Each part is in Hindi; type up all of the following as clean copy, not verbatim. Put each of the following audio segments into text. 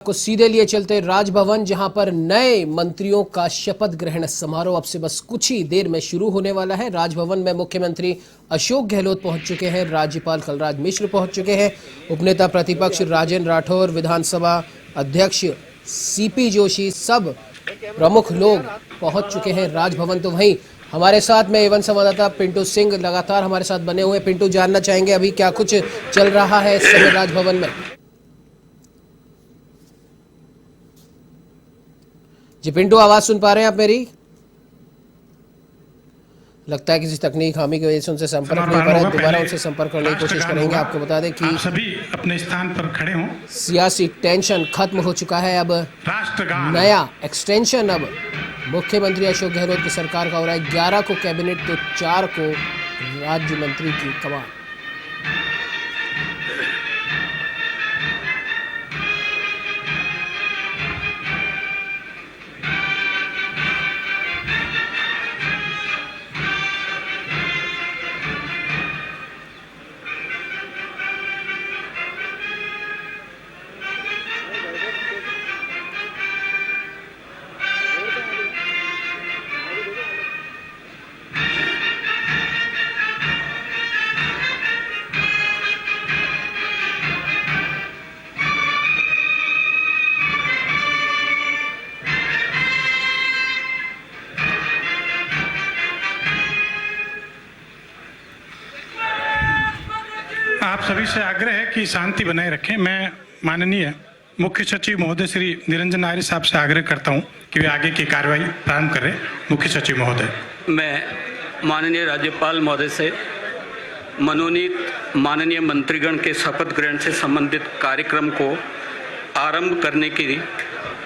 को सीधे लिए चलते राजभवन, जहां पर नए मंत्रियों का शपथ ग्रहण समारोह अब से बस कुछ ही देर में शुरू होने वाला है। राजभवन में मुख्यमंत्री अशोक गहलोत पहुंच चुके हैं, राज्यपाल कलराज मिश्र पहुंच चुके हैं, उपनेता प्रतिपक्ष राजेंद्र राठौर, विधानसभा अध्यक्ष सीपी जोशी, सब प्रमुख लोग पहुंच चुके हैं राजभवन। तो वहीं हमारे साथ में एवन संवाददाता पिंटू सिंह लगातार हमारे साथ बने हुए। पिंटू, जानना चाहेंगे अभी क्या कुछ चल रहा है इस समय राजभवन में? जी पिंटू, आवाज सुन पा रहे हैं आप मेरी? लगता है किसी तकनीक खामी की वजह से उनसे संपर्क नहीं कर रहे हैं। दोबारा उनसे संपर्क करने की कोशिश करेंगे। आपको बता दें कि आप सभी अपने स्थान पर खड़े हों। सियासी टेंशन खत्म हो चुका है। अब नया एक्सटेंशन अब मुख्यमंत्री अशोक गहलोत की सरकार का हो रहा है। 11 को कैबिनेट तो 4 को राज्य मंत्री की कमान। आप सभी से आग्रह है कि शांति बनाए रखें। मैं माननीय मुख्य सचिव महोदय श्री निरंजन आर्य साहब से आग्रह करता हूं कि वे आगे की कार्रवाई प्रारंभ करें। मुख्य सचिव महोदय। मैं माननीय राज्यपाल महोदय से मनोनीत माननीय मंत्रीगण के शपथ ग्रहण से संबंधित कार्यक्रम को आरंभ करने की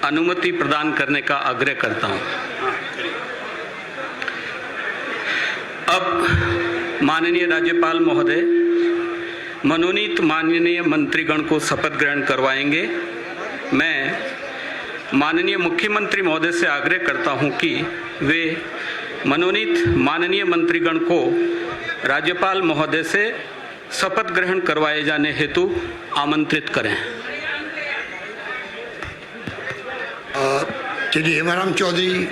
अनुमति प्रदान करने का आग्रह करता हूं। अब माननीय राज्यपाल महोदय मनोनीत माननीय मंत्रीगण को शपथ ग्रहण करवाएंगे। मैं माननीय मुख्यमंत्री महोदय से आग्रह करता हूं कि वे मनोनीत माननीय मंत्रीगण को राज्यपाल महोदय से शपथ ग्रहण करवाए जाने हेतु आमंत्रित करें। श्री हेमाराम चौधरी,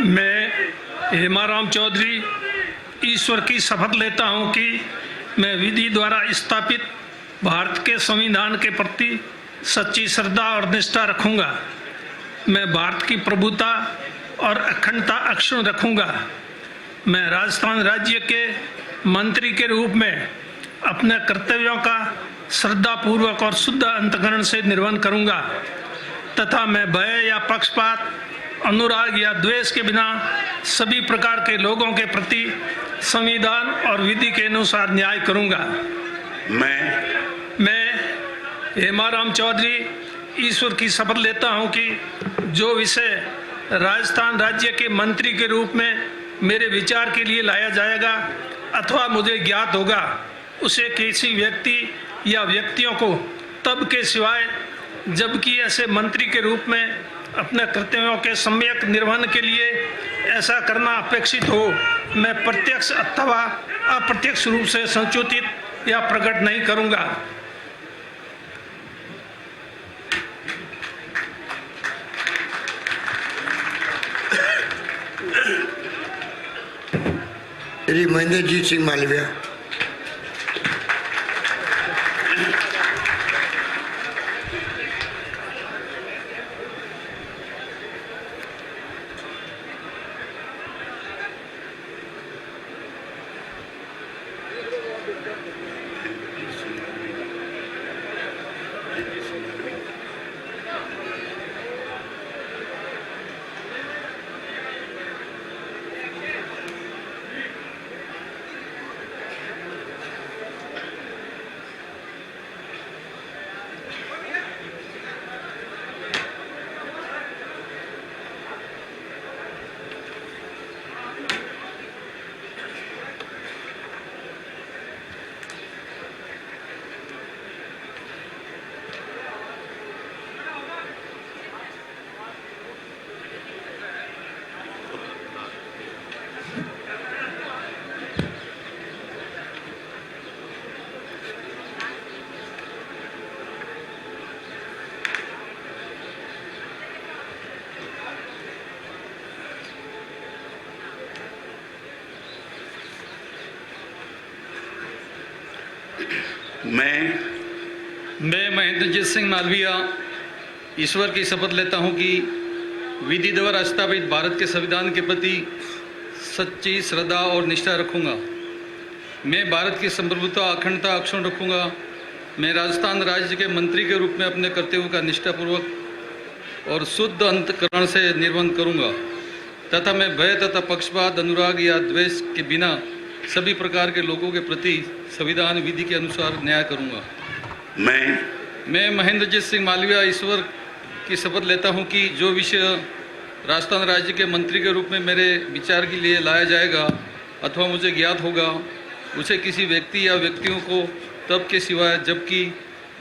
मैं हेमाराम चौधरी ईश्वर की शपथ लेता हूं कि मैं विधि द्वारा स्थापित भारत के संविधान के प्रति सच्ची श्रद्धा और निष्ठा रखूंगा। मैं भारत की प्रभुता और अखंडता अक्षुण्ण रखूंगा। मैं राजस्थान राज्य के मंत्री के रूप में अपने कर्तव्यों का श्रद्धापूर्वक और शुद्ध अंतःकरण से निर्वहन करूंगा तथा मैं भय या पक्षपात, अनुराग या द्वेष के बिना सभी प्रकार के लोगों के प्रति संविधान और विधि के अनुसार न्याय करूंगा। मैं हेमाराम चौधरी ईश्वर की शपथ लेता हूं कि जो विषय राजस्थान राज्य के मंत्री के रूप में मेरे विचार के लिए लाया जाएगा अथवा मुझे ज्ञात होगा, उसे किसी व्यक्ति या व्यक्तियों को तब के सिवाय जबकि ऐसे मंत्री के रूप में अपने कर्तव्यों के सम्यक निर्वहन के लिए ऐसा करना अपेक्षित हो, मैं प्रत्यक्ष अथवा अप्रत्यक्ष रूप से संसूचित या प्रकट नहीं करूंगा। श्री महेंद्रजीत सिंह मालविया। मैं महेंद्रजीत सिंह मालविया ईश्वर की शपथ लेता हूं कि विधि द्वारा स्थापित भारत के संविधान के प्रति सच्ची श्रद्धा और निष्ठा रखूंगा। मैं भारत की संप्रभुता अखंडता अक्षुण्ण रखूंगा। मैं राजस्थान राज्य के मंत्री के रूप में अपने कर्तव्यों का निष्ठापूर्वक और शुद्ध अंतःकरण से निर्वहन करूंगा तथा मैं भय तथा पक्षपात, अनुराग या द्वेष के बिना सभी प्रकार के लोगों के प्रति संविधान विधि के अनुसार न्याय करूंगा। मैं महेंद्रजीत सिंह मालविया ईश्वर की शपथ लेता हूं कि जो विषय राजस्थान राज्य के मंत्री के रूप में मेरे विचार के लिए लाया जाएगा अथवा मुझे ज्ञात होगा, उसे किसी व्यक्ति या व्यक्तियों को तब के सिवाय जबकि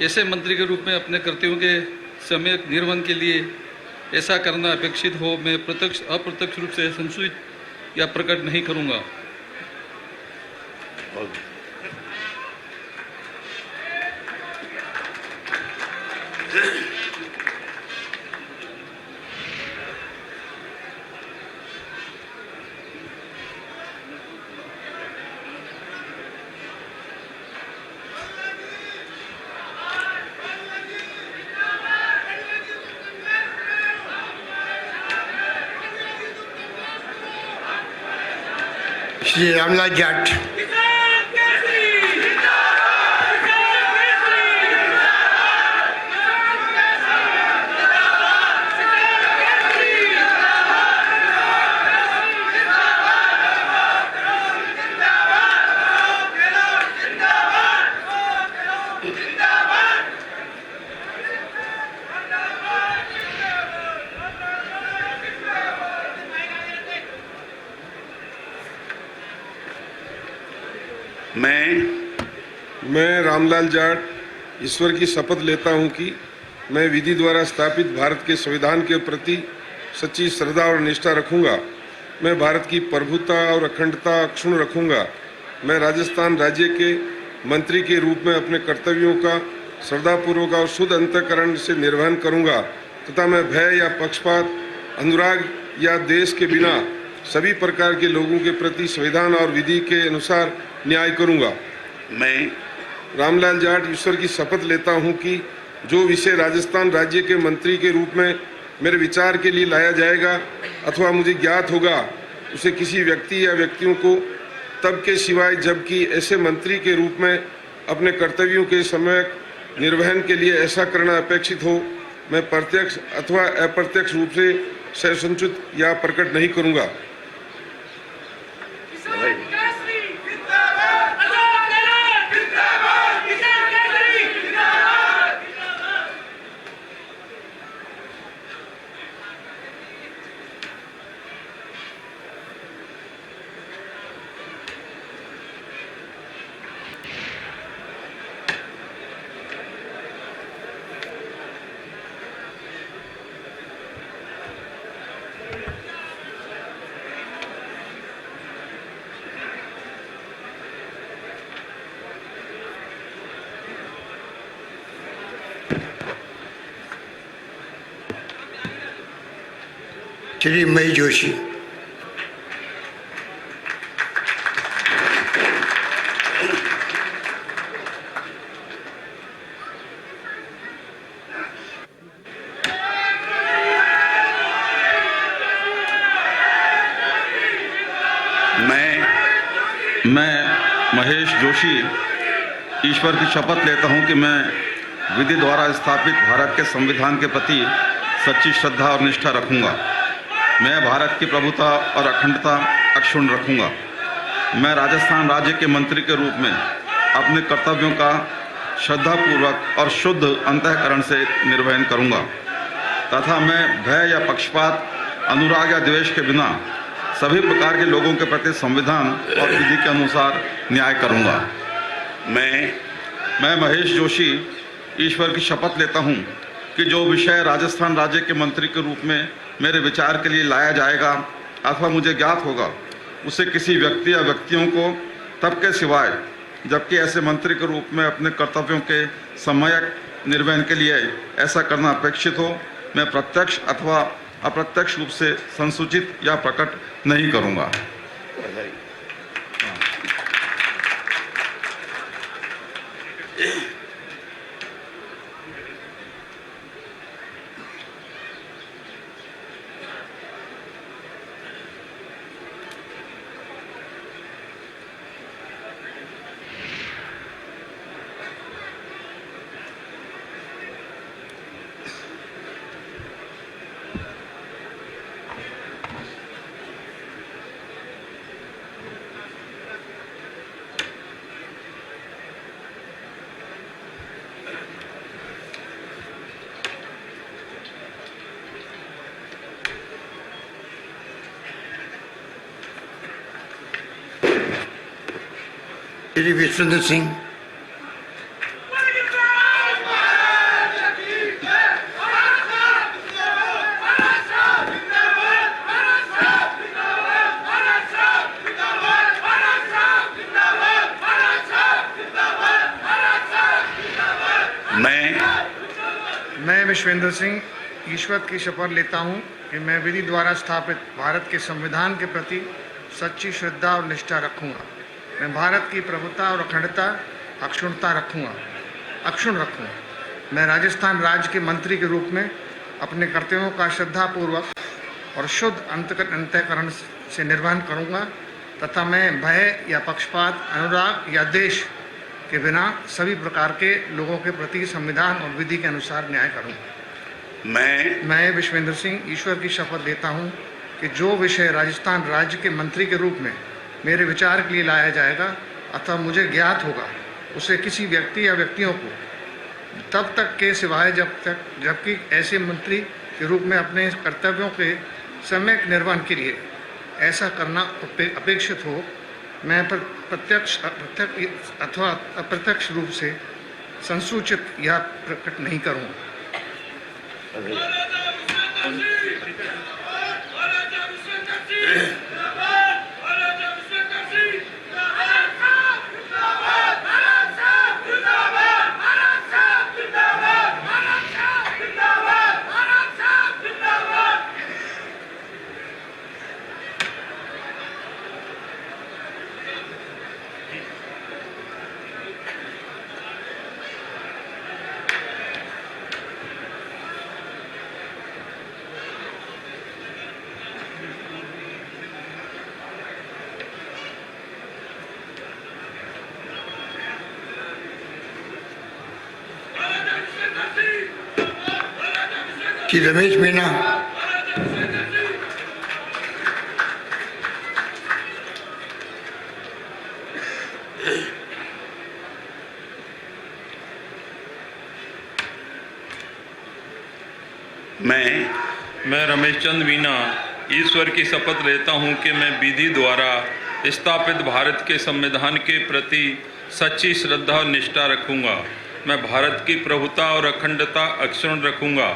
ऐसे मंत्री के रूप में अपने कर्तव्यों के समय निर्वहन के लिए ऐसा करना अपेक्षित हो, मैं प्रत्यक्ष अप्रत्यक्ष रूप से संसूचित या प्रकट नहीं करूंगा। श्री रामलाल जाट। मैं रामलाल जाट ईश्वर की शपथ लेता हूं कि मैं विधि द्वारा स्थापित भारत के संविधान के प्रति सच्ची श्रद्धा और निष्ठा रखूंगा। मैं भारत की प्रभुता और अखंडता अक्षुण्ण रखूंगा। मैं राजस्थान राज्य के मंत्री के रूप में अपने कर्तव्यों का श्रद्धापूर्वक और शुद्ध अंतःकरण से निर्वहन करूंगा तथा मैं भय या पक्षपात, अनुराग या देश के बिना सभी प्रकार के लोगों के प्रति संविधान और विधि के अनुसार न्याय करूंगा। मैं रामलाल जाट ईश्वर की शपथ लेता हूं कि जो विषय राजस्थान राज्य के मंत्री के रूप में मेरे विचार के लिए लाया जाएगा अथवा मुझे ज्ञात होगा, उसे किसी व्यक्ति या व्यक्तियों को तब के सिवाय जबकि ऐसे मंत्री के रूप में अपने कर्तव्यों के समय निर्वहन के लिए ऐसा करना अपेक्षित हो, मैं प्रत्यक्ष अथवा अप्रत्यक्ष रूप से संसूचित या प्रकट नहीं करूंगा। श्री मई जोशी। मैं महेश जोशी ईश्वर की शपथ लेता हूं कि मैं विधि द्वारा स्थापित भारत के संविधान के प्रति सच्ची श्रद्धा और निष्ठा रखूंगा। मैं भारत की प्रभुता और अखंडता अक्षुण्ण रखूंगा। मैं राजस्थान राज्य के मंत्री के रूप में अपने कर्तव्यों का श्रद्धापूर्वक और शुद्ध अंतःकरण से निर्वहन करूंगा तथा मैं भय या पक्षपात, अनुराग या द्वेष के बिना सभी प्रकार के लोगों के प्रति संविधान और विधि के अनुसार न्याय करूंगा। मैं महेश जोशी ईश्वर की शपथ लेता हूं कि जो विषय राजस्थान राज्य के मंत्री के रूप में मेरे विचार के लिए लाया जाएगा अथवा मुझे ज्ञात होगा, उसे किसी व्यक्ति या व्यक्तियों को तब के सिवाय जबकि ऐसे मंत्री के रूप में अपने कर्तव्यों के सम्यक निर्वहन के लिए ऐसा करना अपेक्षित हो, मैं प्रत्यक्ष अथवा अप्रत्यक्ष रूप से संसूचित या प्रकट नहीं करूंगा। श्री विश्वेंद्र सिंह, मैं विश्वेंद्र सिंह ईश्वर की शपथ लेता हूं कि मैं विधि द्वारा स्थापित भारत के संविधान के प्रति सच्ची श्रद्धा और निष्ठा रखूंगा। मैं भारत की प्रभुता और अखंडता अक्षुण रखूंगा। मैं राजस्थान राज्य के मंत्री के रूप में अपने कर्तव्यों का श्रद्धापूर्वक और शुद्ध अंतःकरण से निर्वहन करूंगा तथा मैं भय या पक्षपात, अनुराग या देश के बिना सभी प्रकार के लोगों के प्रति संविधान और विधि के अनुसार न्याय करूंगा। मैं विश्वेंद्र सिंह ईश्वर की शपथ लेता हूं कि जो विषय राजस्थान राज्य के मंत्री के रूप में मेरे विचार के लिए लाया जाएगा अथवा मुझे ज्ञात होगा, उसे किसी व्यक्ति या व्यक्तियों को तब तक के सिवाय जबकि ऐसे मंत्री के रूप में अपने कर्तव्यों के सम्यक निर्वहन के लिए ऐसा करना अपेक्षित हो, मैं प्रत्यक्ष अथवा अप्रत्यक्ष रूप से संसूचित या प्रकट नहीं करूँगा। श्री रमेश मीना, मैं रमेश चंद मीना ईश्वर की शपथ लेता हूं कि मैं विधि द्वारा स्थापित भारत के संविधान के प्रति सच्ची श्रद्धा और निष्ठा रखूंगा। मैं भारत की प्रभुता और अखंडता अक्षुण्ण रखूंगा।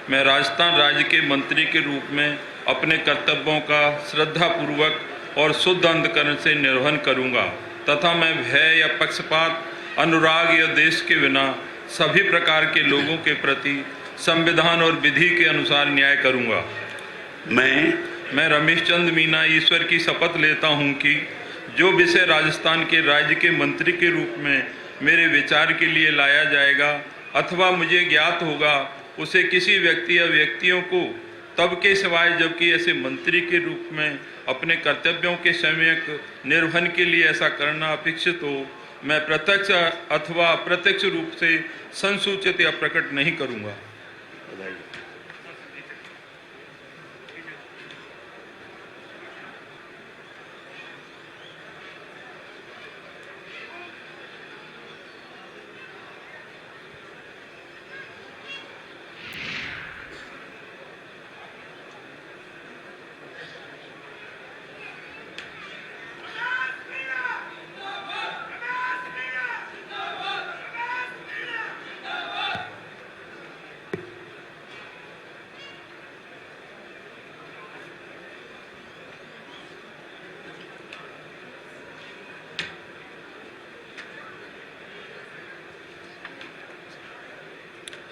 मैं राजस्थान राज्य के मंत्री के रूप में अपने कर्तव्यों का श्रद्धापूर्वक और शुद्ध अंतःकरण से निर्वहन करूंगा तथा मैं भय या पक्षपात, अनुराग या देश के बिना सभी प्रकार के लोगों के प्रति संविधान और विधि के अनुसार न्याय करूंगा। मैं रमेश चंद मीना ईश्वर की शपथ लेता हूं कि जो विषय राजस्थान के राज्य के मंत्री के रूप में मेरे विचार के लिए लाया जाएगा अथवा मुझे ज्ञात होगा, उसे किसी व्यक्ति या व्यक्तियों को तब के सिवाय जबकि ऐसे मंत्री के रूप में अपने कर्तव्यों के सम्यक निर्वहन के लिए ऐसा करना अपेक्षित हो, मैं प्रत्यक्ष अथवा अप्रत्यक्ष रूप से संसूचित या प्रकट नहीं करूंगा।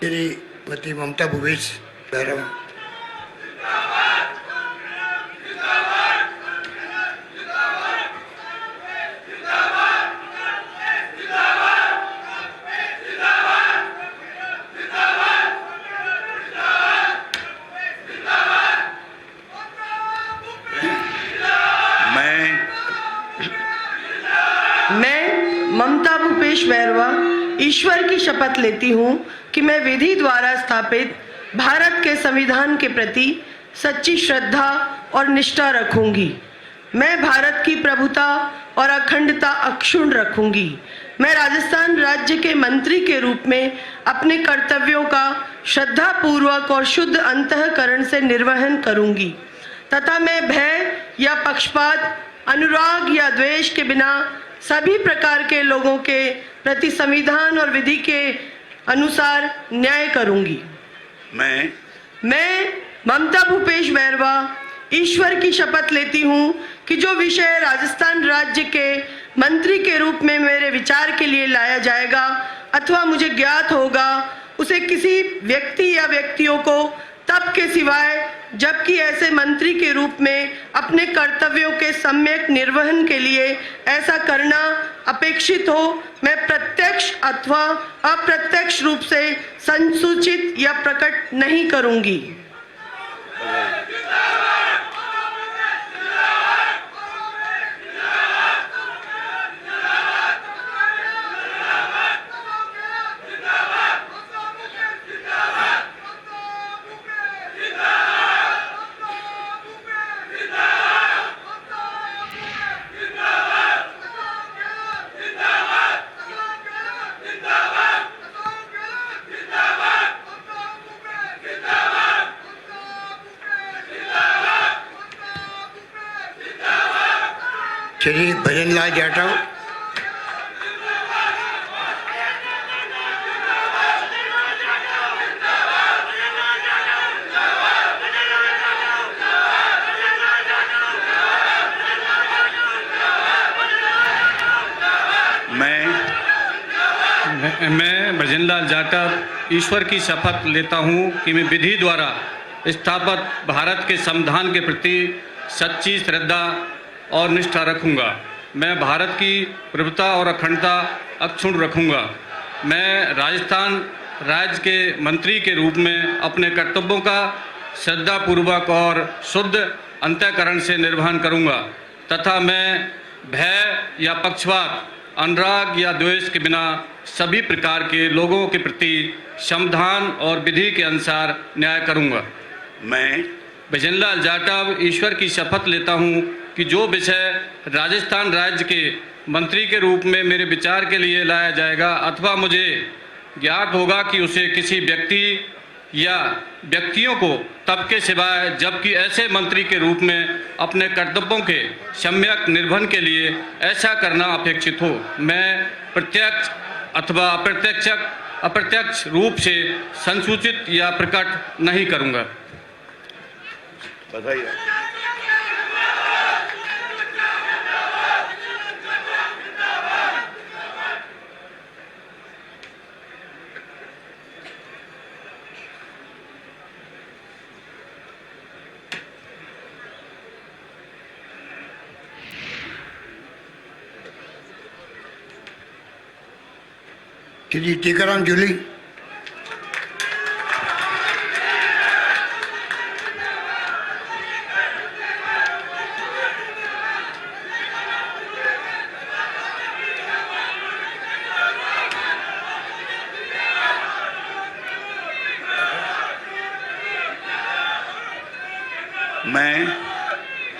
श्रीमती ममता भूपेश बैरम, बैरवा ईश्वर की शपथ लेती हूँ कि मैं विधि द्वारा स्थापित भारत के संविधान के प्रति सच्ची श्रद्धा और निष्ठा रखूंगी। मैं भारत की प्रभुता और अखंडता अक्षुण्ण रखूंगी। मैं राजस्थान राज्य के मंत्री के रूप में अपने कर्तव्यों का श्रद्धापूर्वक और शुद्ध अंतःकरण से निर्वहन करूंगी तथा मैं भय या पक्षपात, अनुराग या द्वेष के बिना सभी प्रकार के लोगों के प्रति संविधान और विधि के अनुसार न्याय करूंगी। मैं ममता भूपेश बैरवा ईश्वर की शपथ लेती हूँ कि जो विषय राजस्थान राज्य के मंत्री के रूप में मेरे विचार के लिए लाया जाएगा अथवा मुझे ज्ञात होगा, उसे किसी व्यक्ति या व्यक्तियों को तब के सिवाय जबकि ऐसे मंत्री के रूप में अपने कर्तव्यों के सम्यक निर्वहन के लिए ऐसा करना अपेक्षित हो, मैं प्रत्यक्ष अथवा अप्रत्यक्ष रूप से संसूचित या प्रकट नहीं करूंगी। श्री भजनलाल जाटव, मैं भजनलाल जाटव ईश्वर की शपथ लेता हूँ कि मैं विधि द्वारा स्थापित भारत के संविधान के प्रति सच्ची श्रद्धा और निष्ठा रखूंगा। मैं भारत की प्रभुता और अखंडता अक्षुण्ण रखूंगा। मैं राजस्थान राज्य के मंत्री के रूप में अपने कर्तव्यों का श्रद्धापूर्वक और शुद्ध अंतःकरण से निर्वहन करूंगा तथा मैं भय या पक्षपात, अनुराग या द्वेष के बिना सभी प्रकार के लोगों के प्रति संविधान और विधि के अनुसार न्याय करूंगा। मैं भजनलाल जाटव ईश्वर की शपथ लेता हूं कि जो विषय राजस्थान राज्य के मंत्री के रूप में मेरे विचार के लिए लाया जाएगा अथवा मुझे ज्ञात होगा कि उसे किसी व्यक्ति या व्यक्तियों को तब के सिवाय जबकि ऐसे मंत्री के रूप में अपने कर्तव्यों के सम्यक निर्वहन के लिए ऐसा करना अपेक्षित हो, मैं प्रत्यक्ष अथवा अप्रत्यक्ष रूप से संसूचित या प्रकट नहीं करूंगा। श्री टीकाराम जूली,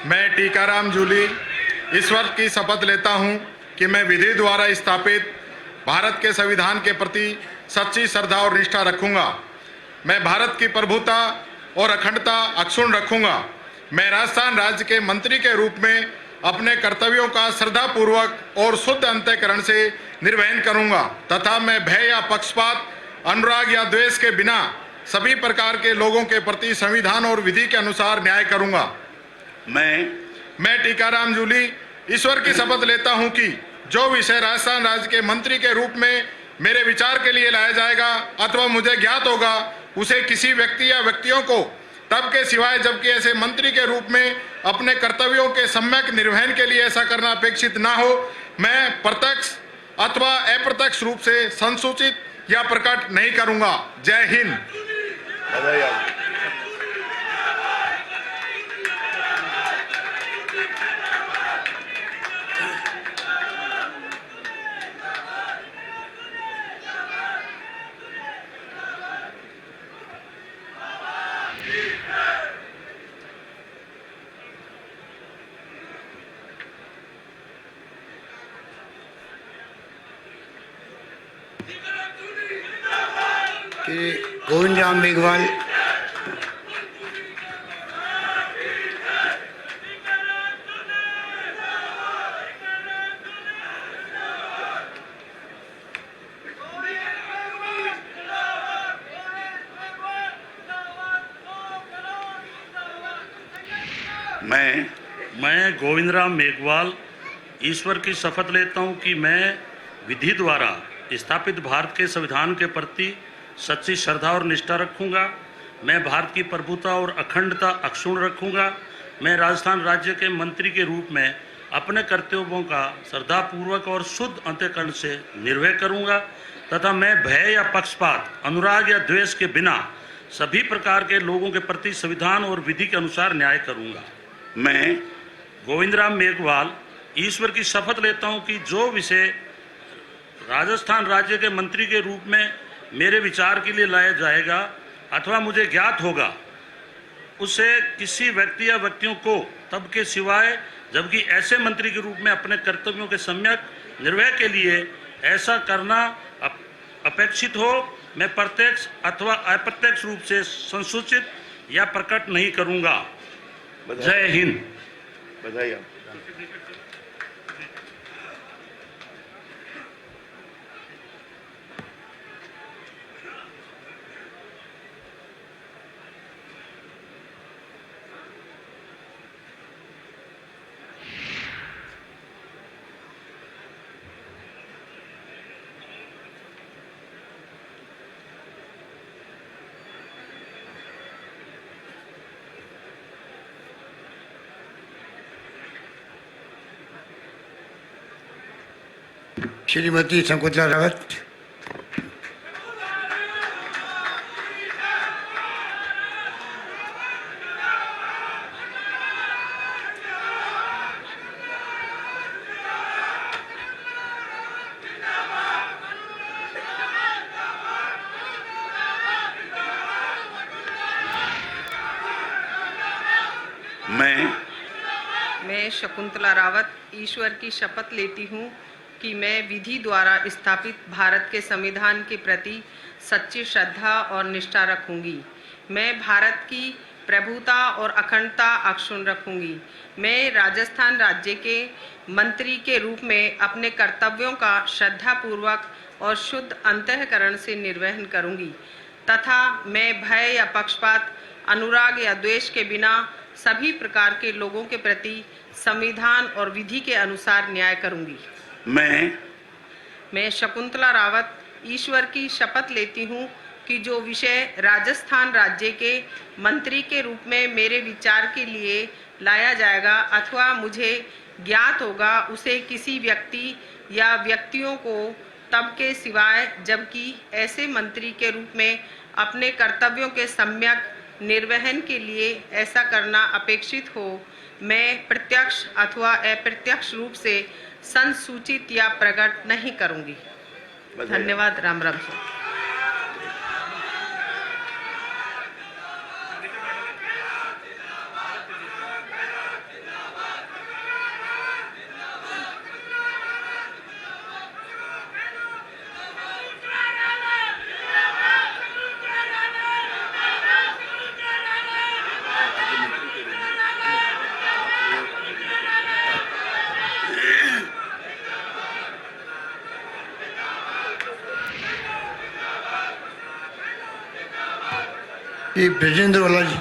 मैं टीकाराम जूली ईश्वर की शपथ लेता हूं कि मैं विधि द्वारा स्थापित भारत के संविधान के प्रति सच्ची श्रद्धा और निष्ठा रखूंगा। मैं भारत की प्रभुता और अखंडता अक्षुण्ण रखूंगा। मैं राजस्थान राज्य के मंत्री के रूप में अपने कर्तव्यों का श्रद्धापूर्वक और शुद्ध अंतःकरण से निर्वहन करूंगा तथा मैं भय या पक्षपात, अनुराग या द्वेष के बिना सभी प्रकार के लोगों के प्रति संविधान और विधि के अनुसार न्याय करूंगा। मैं टीकाराम जूली ईश्वर की शपथ लेता हूं कि जो विषय राजस्थान राज्य के मंत्री के रूप में मेरे विचार के लिए लाया जाएगा अथवा मुझे ज्ञात होगा, उसे किसी व्यक्ति या व्यक्तियों को तब के सिवाय जबकि ऐसे मंत्री के रूप में अपने कर्तव्यों के सम्यक निर्वहन के लिए ऐसा करना अपेक्षित ना हो, मैं प्रत्यक्ष अथवा अप्रत्यक्ष रूप से संसूचित या प्रकट नहीं करूंगा। जय हिंद। श्री गोविंद राम मेघवाल, मैं गोविंदराम मेघवाल ईश्वर की शपथ लेता हूं कि मैं विधि द्वारा स्थापित भारत के संविधान के प्रति सच्ची श्रद्धा और निष्ठा रखूंगा। मैं भारत की प्रभुता और अखंडता अक्षुण्ण रखूंगा। मैं राजस्थान राज्य के मंत्री के रूप में अपने कर्तव्यों का श्रद्धापूर्वक और शुद्ध अंतःकरण से निर्वहन करूंगा तथा मैं भय या पक्षपात, अनुराग या द्वेष के बिना सभी प्रकार के लोगों के प्रति संविधान और विधि के अनुसार न्याय करूंगा। मैं गोविंदराम मेघवाल ईश्वर की शपथ लेता हूं कि जो विषय राजस्थान राज्य के मंत्री के रूप में मेरे विचार के लिए लाया जाएगा अथवा मुझे ज्ञात होगा, उसे किसी व्यक्ति या व्यक्तियों को तब के सिवाय जबकि ऐसे मंत्री के रूप में अपने कर्तव्यों के सम्यक निर्वहन के लिए ऐसा करना अपेक्षित हो, मैं प्रत्यक्ष अथवा अप्रत्यक्ष रूप से संसूचित या प्रकट नहीं करूंगा। जय हिंद। बधाई। श्रीमती शकुंतला रावत, मैं शकुंतला रावत ईश्वर की शपथ लेती हूँ कि मैं विधि द्वारा स्थापित भारत के संविधान के प्रति सच्ची श्रद्धा और निष्ठा रखूंगी। मैं भारत की प्रभुता और अखंडता अक्षुण्ण रखूंगी। मैं राजस्थान राज्य के मंत्री के रूप में अपने कर्तव्यों का श्रद्धापूर्वक और शुद्ध अंतःकरण से निर्वहन करूंगी तथा मैं भय या पक्षपात, अनुराग या द्वेष के बिना सभी प्रकार के लोगों के प्रति संविधान और विधि के अनुसार न्याय करूंगी। मैं शकुंतला रावत ईश्वर की शपथ लेती हूँ कि जो विषय राजस्थान राज्य के मंत्री के रूप में मेरे विचार के लिए लाया जाएगा अथवा मुझे ज्ञात होगा, उसे किसी व्यक्ति या व्यक्तियों को तब के सिवाय जबकि ऐसे मंत्री के रूप में अपने कर्तव्यों के सम्यक निर्वहन के लिए ऐसा करना अपेक्षित हो, मैं प्रत्यक्ष अथवा अप्रत्यक्ष रूप से संसूचित या प्रकट नहीं करूंगी। धन्यवाद। राम राम। श्री ब्रजेंद्र वाला जी,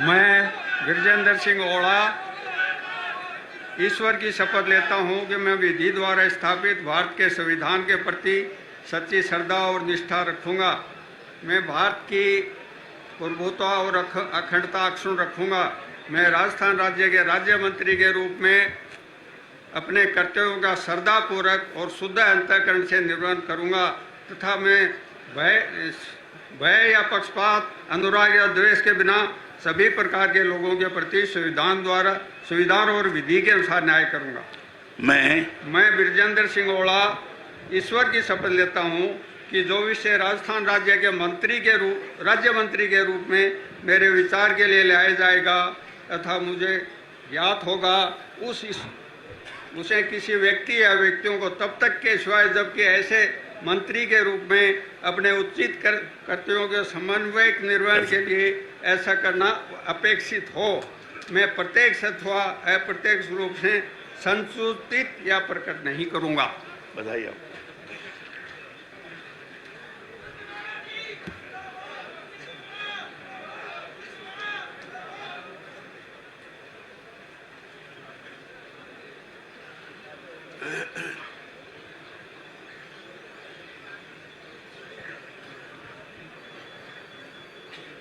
मैं ब्रजेंद्र सिंह ओड़ा ईश्वर की शपथ लेता हूं कि मैं विधि द्वारा स्थापित भारत के संविधान के प्रति सच्ची श्रद्धा और निष्ठा रखूंगा। मैं भारत की प्रभुता और अखंडता अक्षुण्ण रखूंगा। मैं राजस्थान राज्य के राज्य मंत्री के रूप में अपने कर्तव्यों का श्रद्धापूर्वक और शुद्ध अंतःकरण से निर्वहन करूंगा तथा मैं भय या पक्षपात, अनुराग या द्वेष के बिना सभी प्रकार के लोगों के प्रति संविधान और विधि के अनुसार न्याय करूंगा। मैं बिरजेंद्र सिंह ओला ईश्वर की शपथ लेता हूँ कि जो विषय राजस्थान राज्य मंत्री के रूप में मेरे विचार के लिए लाया जाएगा तथा मुझे ज्ञात होगा उसे किसी व्यक्ति या व्यक्तियों को तब तक के सिवाय जबकि ऐसे मंत्री के रूप में अपने उचित कर्तव्यों के समन्वय निर्वहन के लिए ऐसा करना अपेक्षित हो, मैं प्रत्यक्ष अथवा अप्रत्यक्ष रूप से संसूचित या प्रकट नहीं करूंगा। बधाई हो।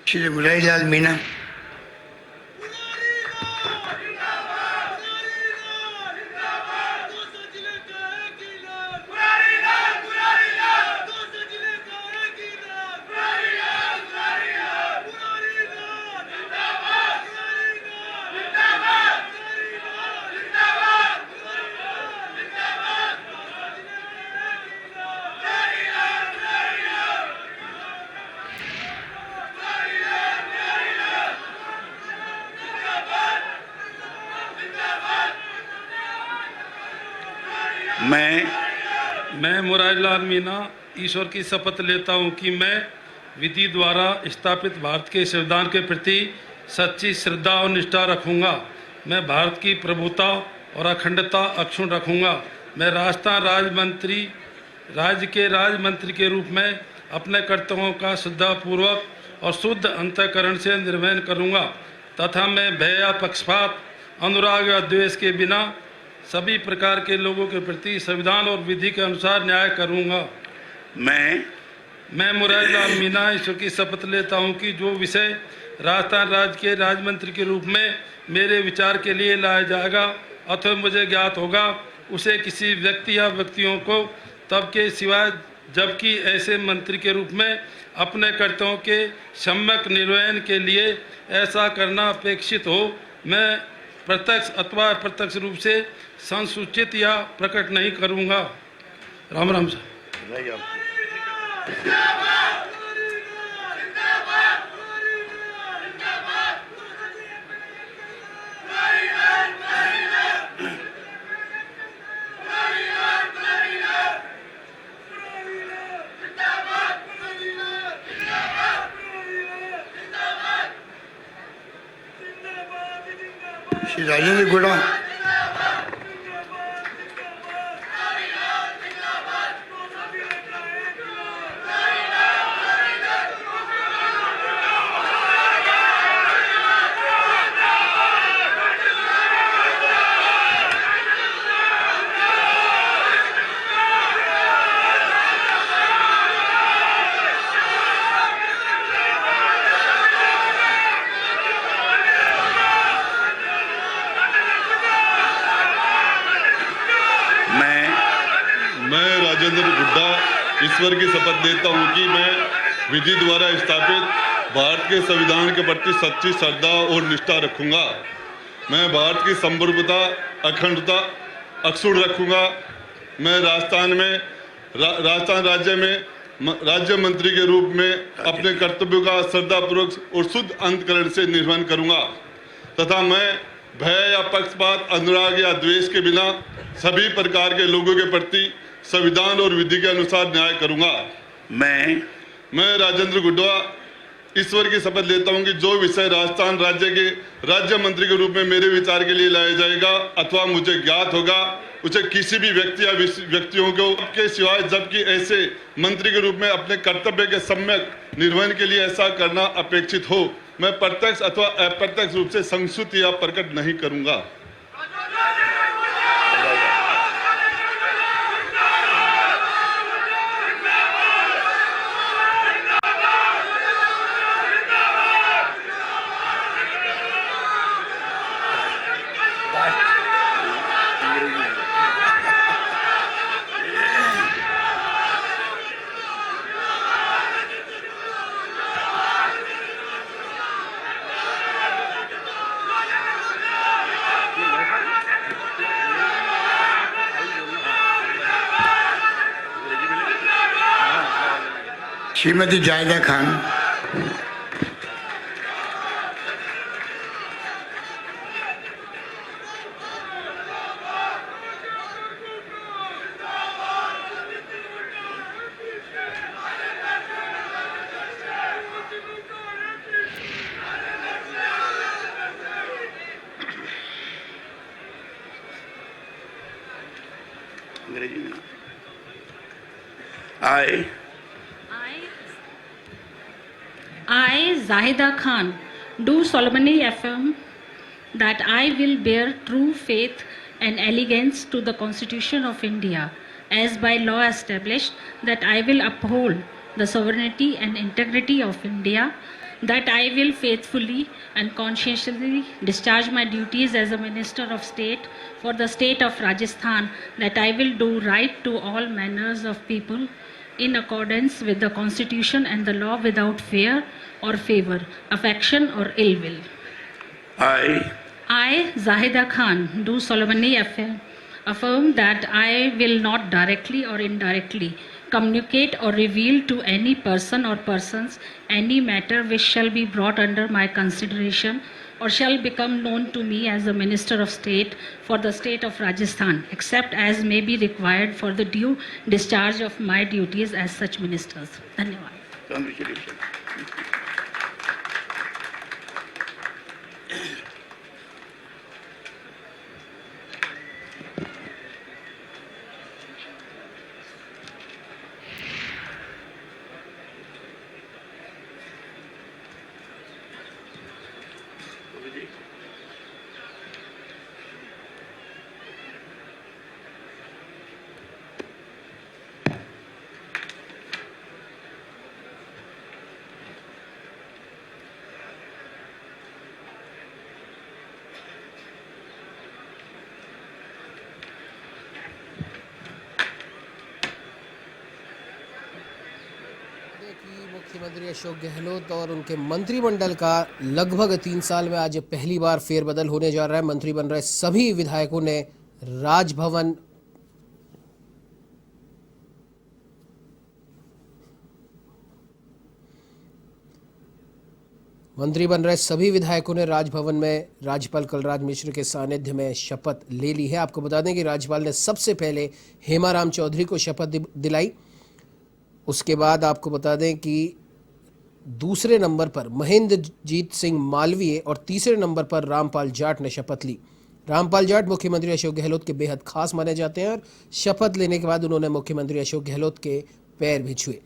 श्री गुलारीलाल मीणा। मैं मुरारीलाल मीणा ईश्वर की शपथ लेता हूँ कि मैं विधि द्वारा स्थापित भारत के संविधान के प्रति सच्ची श्रद्धा और निष्ठा रखूँगा। मैं भारत की प्रभुता और अखंडता अक्षुण्ण रखूँगा। मैं राजस्थान राज्य के राजमंत्री के रूप में अपने कर्तव्यों का श्रद्धापूर्वक और शुद्ध अंतःकरण से निर्वहन करूँगा तथा मैं भय या पक्षपात, अनुराग या द्वेष के बिना सभी प्रकार के लोगों के प्रति संविधान और विधि के अनुसार न्याय करूंगा। मैं मुरारीलाल मीणा ईश्वर की शपथ लेता हूं कि जो विषय राजस्थान राज्य के राजमंत्री के रूप में मेरे विचार के लिए लाया जाएगा अथवा मुझे ज्ञात होगा उसे किसी व्यक्ति या व्यक्तियों को तब के सिवाय जबकि ऐसे मंत्री के रूप में अपने कर्तव्यों के सम्यक निर्वहन के लिए ऐसा करना अपेक्षित हो, मैं प्रत्यक्ष अथवा अप्रत्यक्ष रूप से संसूचित या प्रकट नहीं करूंगा। राम राम सर। श्री राजेंद्र गुड़ा। ईश्वर की शपथ लेता हूँ कि मैं विधि द्वारा स्थापित भारत के संविधान के प्रति सच्ची श्रद्धा और निष्ठा रखूँगा। मैं भारत की संप्रभुता, अखंडता अक्षुण्ण रखूँगा। मैं राजस्थान राज्य मंत्री के रूप में अपने कर्तव्यों का श्रद्धापूर्वक और शुद्ध अंतःकरण से निर्वहन करूँगा तथा मैं भय या पक्षपात, अनुराग या द्वेष के बिना सभी प्रकार के लोगों के प्रति संविधान और विधि के अनुसार न्याय करूंगा। मैं राजेंद्र गुड्डा ईश्वर की शपथ लेता हूं कि जो विषय राजस्थान राज्य के राज्य मंत्री के रूप में मेरे विचार के लिए लाया जाएगा अथवा मुझे ज्ञात होगा उसे किसी भी व्यक्ति या व्यक्तियों के सिवाय जबकि ऐसे मंत्री के रूप में अपने कर्तव्य के सम्यक निर्वहन के लिए ऐसा करना अपेक्षित हो, मैं प्रत्यक्ष अथवा अप्रत्यक्ष रूप से संसूचित या प्रकट नहीं करूंगा। श्रीमती जायदा खान, अंग्रेजी में I, Zahida Khan, do solemnly affirm that I will bear true faith and allegiance to the Constitution of India, as by law established, that I will uphold the sovereignty and integrity of India, that I will faithfully and conscientiously discharge my duties as a Minister of State for the state of Rajasthan, that I will do right to all manners of people in accordance with the Constitution and the law without fear or favor, affection or ill will. I, Zahida Khan, do solemnly affirm that I will not directly or indirectly communicate or reveal to any person or persons any matter which shall be brought under my consideration or shall become known to me as the Minister of State for the state of Rajasthan, except as may be required for the due discharge of my duties as such ministers. Dhanyawad. Congratulations. मुख्यमंत्री अशोक गहलोत और उनके मंत्रिमंडल का लगभग 3 साल में आज पहली बार फेरबदल होने जा रहा है। मंत्री बन रहे सभी विधायकों ने राजभवन में राज्यपाल कलराज मिश्र के सानिध्य में शपथ ले ली है। आपको बता दें कि राज्यपाल ने सबसे पहले हेमाराम चौधरी को शपथ दिलाई। उसके बाद आपको बता दें कि दूसरे नंबर पर महेंद्रजीत सिंह मालवीय और तीसरे नंबर पर रामपाल जाट ने शपथ ली। रामपाल जाट मुख्यमंत्री अशोक गहलोत के बेहद खास माने जाते हैं और शपथ लेने के बाद उन्होंने मुख्यमंत्री अशोक गहलोत के पैर भी छुए।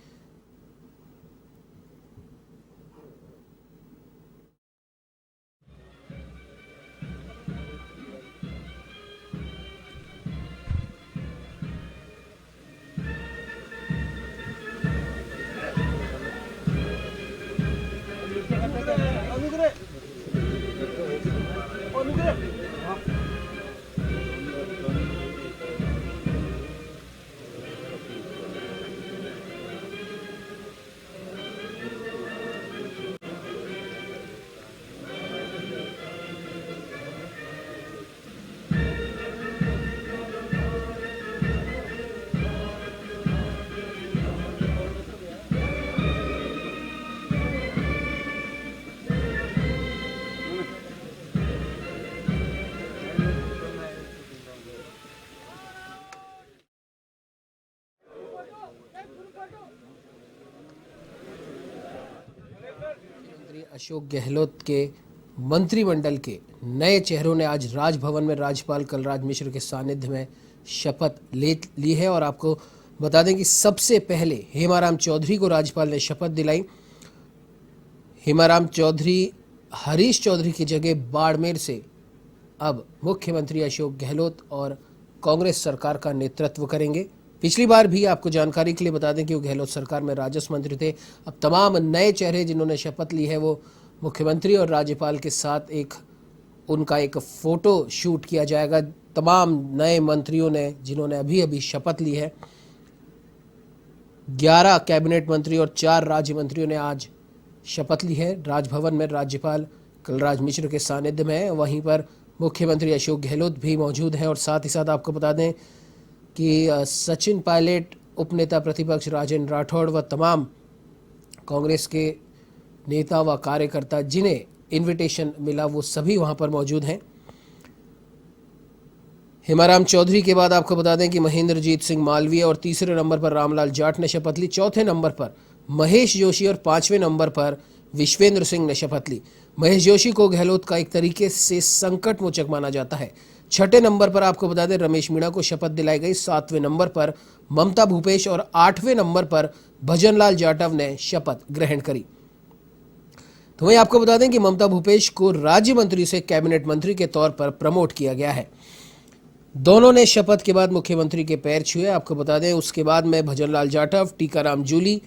अशोक गहलोत के मंत्रिमंडल के नए चेहरों ने आज राजभवन में राज्यपाल कलराज मिश्र के सानिध्य में शपथ ले ली है। और आपको बता दें कि सबसे पहले हेमाराम चौधरी को राज्यपाल ने शपथ दिलाई। हेमाराम चौधरी हरीश चौधरी की जगह बाड़मेर से अब मुख्यमंत्री अशोक गहलोत और कांग्रेस सरकार का नेतृत्व करेंगे। पिछली बार भी आपको जानकारी के लिए बता दें कि वो गहलोत सरकार में राजस्व मंत्री थे। अब तमाम नए चेहरे जिन्होंने शपथ ली है वो मुख्यमंत्री और राज्यपाल के साथ उनका एक फोटो शूट किया जाएगा। तमाम नए मंत्रियों ने जिन्होंने अभी अभी शपथ ली है, 11 कैबिनेट मंत्री और 4 राज्य मंत्रियों ने आज शपथ ली है। राजभवन में राज्यपाल कलराज मिश्र के सानिध्य में है। वहीं पर मुख्यमंत्री अशोक गहलोत भी मौजूद हैं। और साथ ही साथ आपको बता दें कि सचिन पायलट, उपनेता प्रतिपक्ष राजेंद्र राठौड़ व तमाम कांग्रेस के नेता व कार्यकर्ता जिन्हें इनविटेशन मिला वो सभी वहां पर मौजूद हैं। हेमाराम चौधरी के बाद आपको बता दें कि महेंद्रजीत सिंह मालवीय और तीसरे नंबर पर रामलाल जाट ने शपथ ली। चौथे नंबर पर महेश जोशी और पांचवें नंबर पर विश्वेंद्र सिंह ने शपथ ली। महेश जोशी को गहलोत का एक तरीके से संकट मोचक माना जाता है। छठे नंबर पर आपको बता दें रमेश मीणा को शपथ दिलाई गई। सातवें नंबर पर ममता भूपेश और आठवें नंबर पर भजनलाल जाटव ने शपथ ग्रहण करी। तो वहीं आपको बता दें कि ममता भूपेश को राज्य मंत्री से कैबिनेट मंत्री के तौर पर प्रमोट किया गया है। दोनों ने शपथ के बाद मुख्यमंत्री के पैर छुए। आपको बता दें उसके बाद में भजनलाल जाटव, टीकाराम जूली,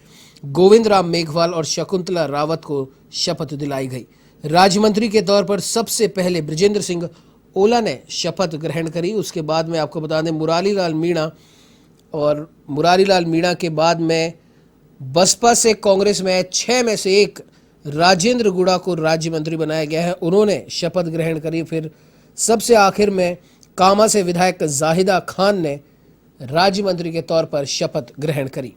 गोविंद राम मेघवाल और शकुंतला रावत को शपथ दिलाई गई। राज्य मंत्री के तौर पर सबसे पहले बृजेंद्र सिंह ओला ने शपथ ग्रहण करी। उसके बाद में आपको बता दें मुरारीलाल मीणा के बाद में बसपा से कांग्रेस में 6 में से एक राजेंद्र गुड़ा को राज्य मंत्री बनाया गया है, उन्होंने शपथ ग्रहण करी। फिर सबसे आखिर में कामा से विधायक जाहिदा खान ने राज्य मंत्री के तौर पर शपथ ग्रहण करी।